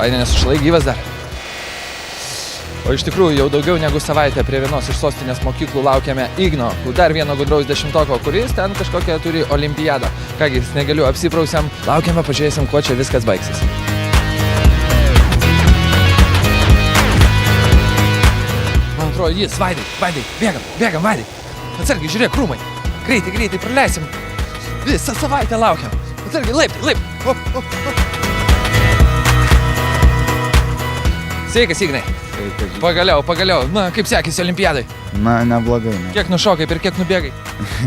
Fainai, nesušalai gyvas dar. O iš tikrųjų jau daugiau negu savaitę prie vienos iš sostinės mokyklų laukiame Igno, dar vieno gudraus 10-oko, kuris ten kažkokią turi olimpiadą. Kągi, negaliu, apsiprausiam, laukiame, pažiūrėsim, kuo čia viskas baigsis. Man atrodo, jis, Vaidai, bėgam, Vaidai. Atsargiai, žiūrėk, krūmai. Greitai, praleisim. Visą savaitę laukiam. Atsargiai, laip. Op. Sveikas, Ignai. Pagaliau. Na, kaip sekėsi olimpiadai? Na, neblogai. Ne. Kiek nušokai ir kiek nubėgai?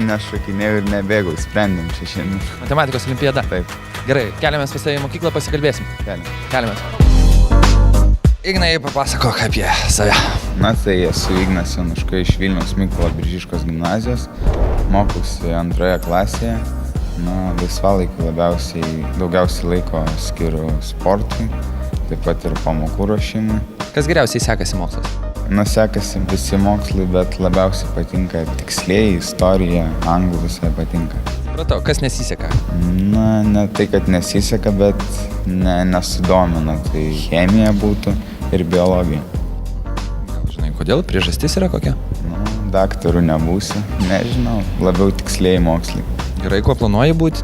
Nešokinėjau ir nebėgau, sprendėm čia šiandien. Matematikos olimpiada? Taip. Gerai, keliamės pas tave į mokyklą, pasikalbėsim. Keliamės. Ignai, papasakok apie save. Na, tai esu Ignas Januška iš Vilniaus Mykolo Biržiškos gimnazijos. Mokausi 2 klasėje. Na, laisvalaikį daugiausiai laiko skiriu sportui, taip pat ir pamokų ruošimui. Kas geriausiai sekasi mokslas? Na, sekasi visi mokslai, bet labiausiai patinka tikslieji, istorija, anglų visai patinka. Supratau, kas nesiseka? Na, ne tai, kad nesiseka, bet nesudomina. Tai chemija būtų ir biologija. Gal žinai, kodėl? Priežastis yra kokia? Na, daktaru nebūsiu, nežinau, labiau tikslieji mokslai. Gerai, kuo planuoji būti?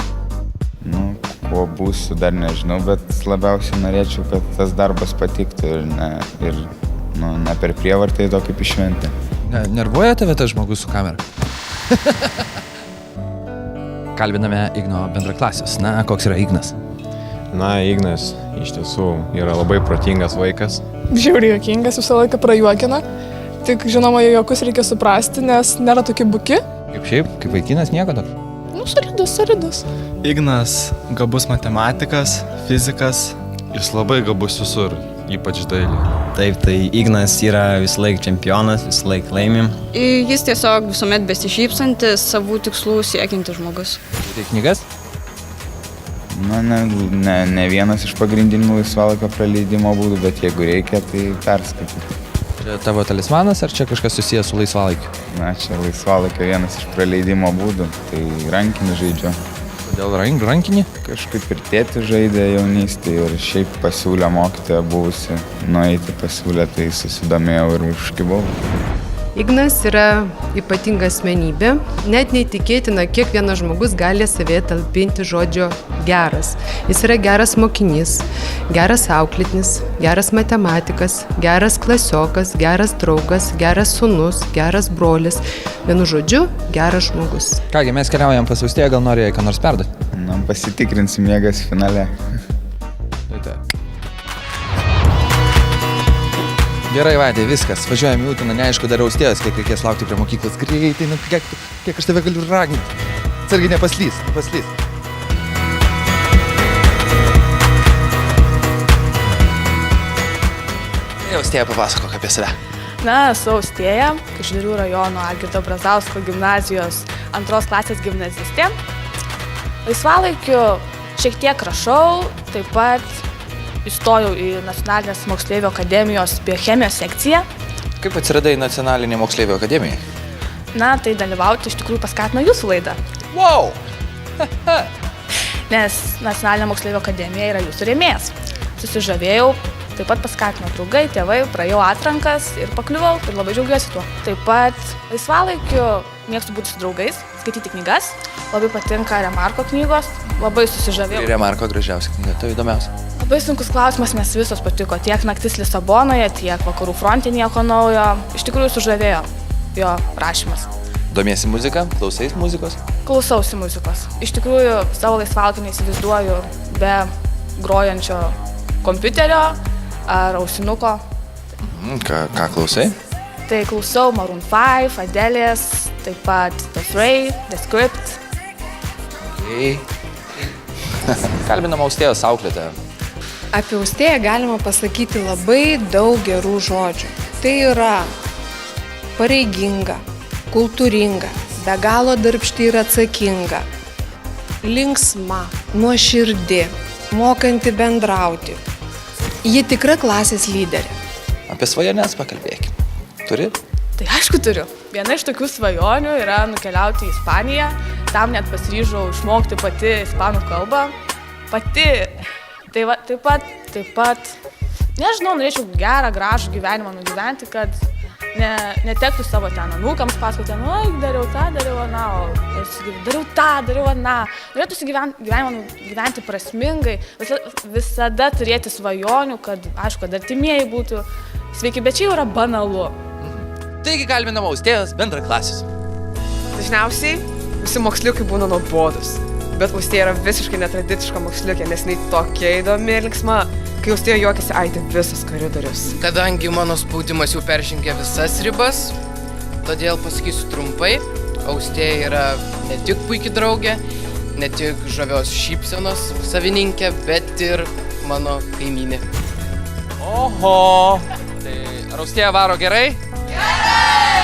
Nu, kuo būsiu, dar nežinau, bet labiausiai norėčiau, kad tas darbas patiktų ir ne per prievartą įdo kaip į šventę. Nervuoja tave tas žmogus su kamera? Kalbiname Igno bendraklasius. Na, koks yra Ignas? Na, Ignas iš tiesų yra labai protingas vaikas. Žiauriai juokingas, visą laiką prajuokina. Tik, žinoma, jo juokus reikia suprasti, nes nėra tokie buki. Kaip šiaip, kaip vaikinas, nieko toks? Nu, solidus. Ignas gabus matematikas, fizikas. Jis labai gabus visur, ypač dailė. Taip, tai Ignas yra vislaik čempionas, vislaik laimim. Jis tiesiog visuomet besišypsantis, savų tikslų siekiantis žmogus. Tai knygas? Na, ne vienas iš pagrindinių laisvalaikio praleidimo būdų, bet jeigu reikia, tai perskaityti. Čia tavo talismanas ar čia kažkas susijęs su laisvalaikiu? Na, čia laisvalaikio vienas iš praleidimo būdų, tai rankinį žaidžiu. Kodėl rankinį? Kažkaip ir tėtis žaidė jaunystėje ir šiaip pasiūlė mokytoja buvusi nueiti pasiūlė, tai susidomėjau ir užkibau. Ignas yra ypatinga asmenybė, net neįtikėtina, kiek vienas žmogus gali savie talpinti žodžio geras. Jis yra geras mokinys, geras auklėtinis, geras matematikas, geras klasiokas, geras draugas, geras sūnus, geras brolis. Vienu žodžiu, geras žmogus. Kągi, mes keliaujam pas Austėją, gal norėjai ką nors perduoti? Na, pasitikrinsim jėgas finale. Gerai, Vaidai, viskas. Važiuojam į Uteną, neaišku, dar Austėjos, kiek reikės laukti prie mokyklos. Greitai, kiek aš tave galiu raginti. Atsargiai, nepaslys. Austėja, papasakok apie save. Na, esu Austėja, Kaišiadorių rajono Algirdo Brazausko gimnazijos 2 klasės gimnazistė. Laisvalaikiu šiek tiek rašau, taip pat įstojau į Nacionalinės moksleivių akademijos biochemijos sekciją. Kaip atsiradai Nacionalinė moksleivių akademija? Na, tai dalyvauti iš tikrųjų paskatino jūsų laidą. Wow! Nes Nacionalinė moksleivių akademija yra jūsų rėmėjas. Susižavėjau, taip pat paskatino draugai, tėvai, praėjau atrankas ir pakliuvau ir labai džiaugiuosi tuo. Taip pat laisvalaikiu mėgstu būti su draugais, skaityti knygas. Labai patinka Remarko knygos, labai susižavėjau. Remarko gražiausia knyga, tai įdomiausia. Labai sunkus klausimas, nes visos patiko. Tiek Naktis Lisabonoje, tiek Vakarų fronte nieko naujo. Iš tikrųjų sužavėjo jo rašymas. Domiesi muziką? Klausais muzikos? Klausausi muzikos. Iš tikrųjų savo laisvalaikį neįsivaizduoju be grojančio kompiuterio ar ausinuko. Ką klausai? Tai klausau Maroon 5, Adelės, taip pat The Fray, The Script. Okay. Kalbinama Austėjos auklėtoja. Apie Austėją galima pasakyti labai daug gerų žodžių. Tai yra pareiginga, kultūringa, be galo darbšti ir atsakinga, linksma, nuoširdi, mokanti bendrauti. Ji tikra klasės lyderė. Apie svajones pakalbėkim. Turi? Tai aišku turiu. Viena iš tokių svajonių yra nukeliauti į Ispaniją. Tam net pasiryžau išmokti pati ispanų kalbą. Pati Tai va, taip pat, nežinau, norėčiau gerą, gražų gyvenimą nugyventi, kad netektų savo ten anūkams pasakoti, dariau tą, dariau aną, dariau aną. Norėtųsi gyvenimą gyventi prasmingai, visada turėti svajonių, kad, aišku, kad artimieji būtų sveiki, bet čia jau yra banalu. Taigi kalbinam Austėjos bendraklasis. Dažniausiai visi moksliukai būna nuobodus, bet Austėja yra visiškai netradiciška moksliukė, nes jinai tokia įdomi ir linksma. Kai Austėja juokiasi, aidi visas koridorius. Kadangi mano spaudimas jau peržengė visas ribas, todėl pasakysiu trumpai, Austėja yra ne tik puikiai draugė, ne tik žavios šypsenos savininkė, bet ir mano kaimynė. Oho! Tai ar Austėja varo gerai? Gerai!